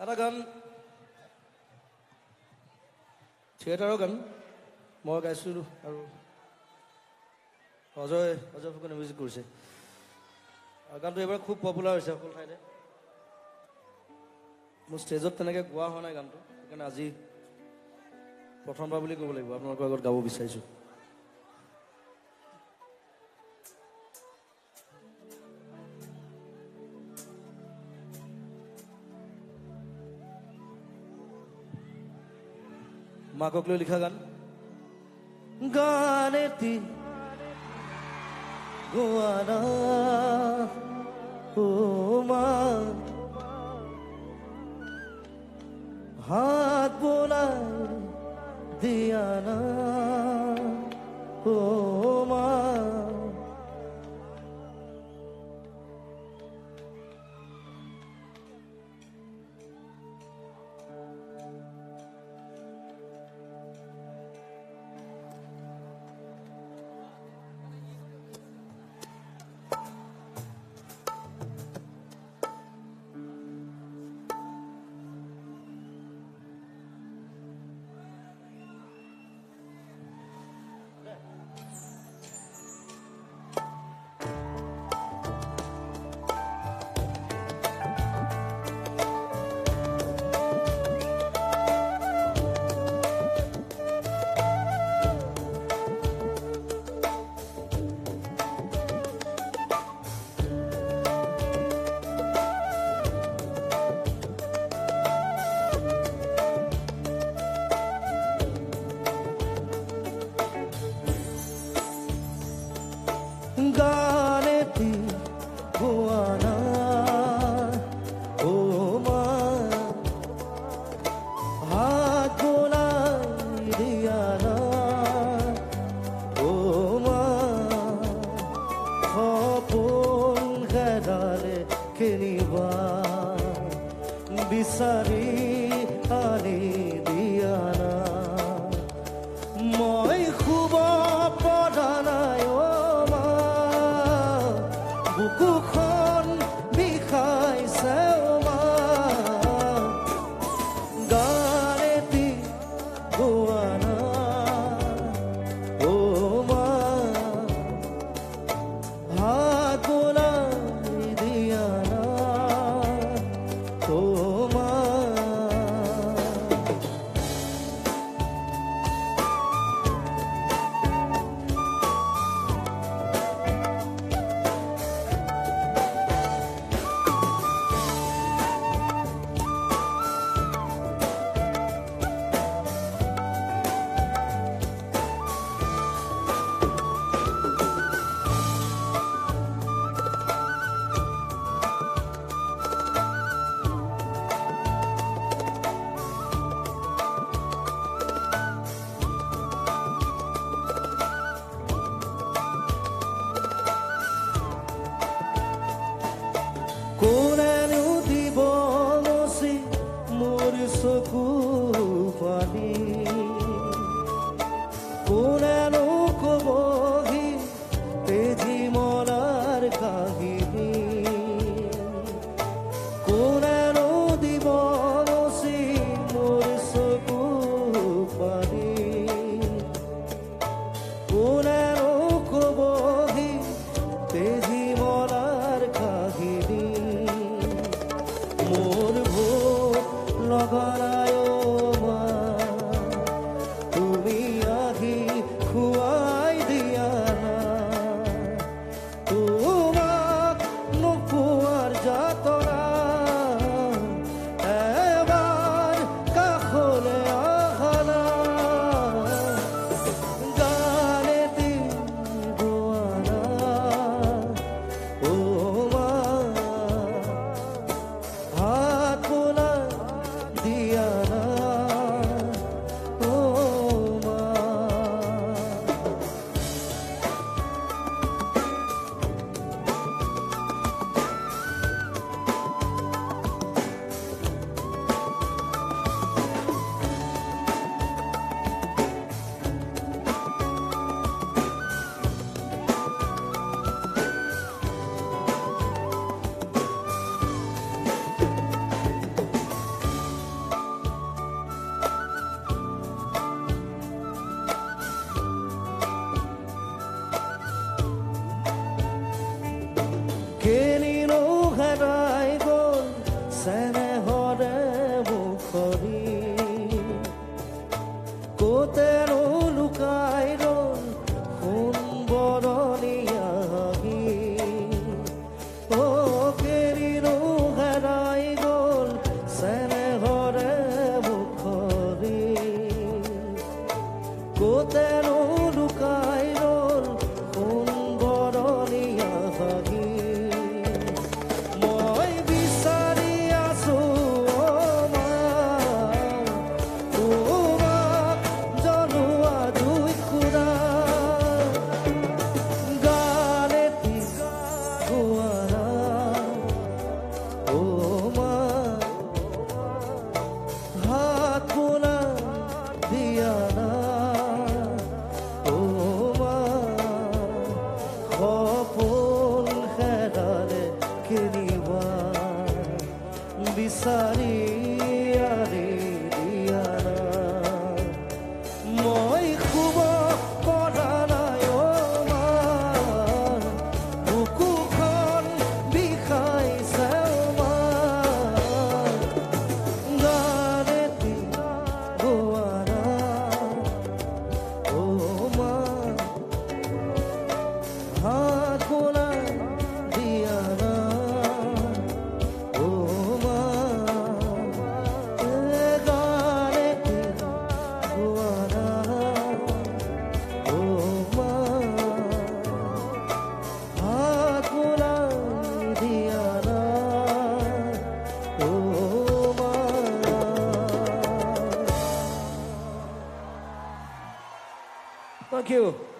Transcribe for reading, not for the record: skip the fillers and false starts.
এটা গান থিয়েটাৰৰ গান মই গাইছিলোঁ আৰু অজয় ফুকনে মিউজিক কৰিছে। গানটো এইবাৰ খুব পপুলাৰ হৈছে সকলো ঠাইতে। মোৰ ষ্টেজত তেনেকৈ গোৱা হোৱা নাই গানটো, সেইকাৰণে আজি প্ৰথমবাৰ বুলি ক'ব লাগিব, আপোনালোকৰ আগত গাব বিচাৰিছোঁ। মাকক লৈ লিখা গান। গান এটি গোৱানা ও মা, হাত বোলাই দিয়া না ও মা, গান এটি গোৱানা ও মা, হাত বোলাই দিয়া না ও মা, সপোন হেৰালে কিনিবা বিচাৰি আনি দিয়া না, মই শুব পৰা নাই বুকুখন বিষাইছে মা, গান এটি গোৱানা ও মা, হাত বোলাই দিয়া না ও মা। কেনিনো হেৰাই গ'ল চেনেহৰে মুখৰি ক'তেনো লুকাই ৰ'ল সোণ বৰণীয়া হাঁহি কেনিনো হেৰাই গ'ল চেনেহৰে মুখৰি ক'তেনো লুকাই ৰ'ল সোণ বৰণীয়া হাঁহি মই বিচাৰি আছো মা তোমাক জনোৱা দুই খুৰা গানেতি গোৱাৰা মা হাত খোলা দিয়া না সপোন হেৰালে কিনিবা বিচাৰি আৰি দিয়া না মই শুব পৰা নাই মা বুকুখন বিষাইছে মা গানেতি গোৱাৰা মা হাত খোলা দিয়া না মা গানেতি গোৱাৰা মা হাত খোলা দিয়া না মা Thank you.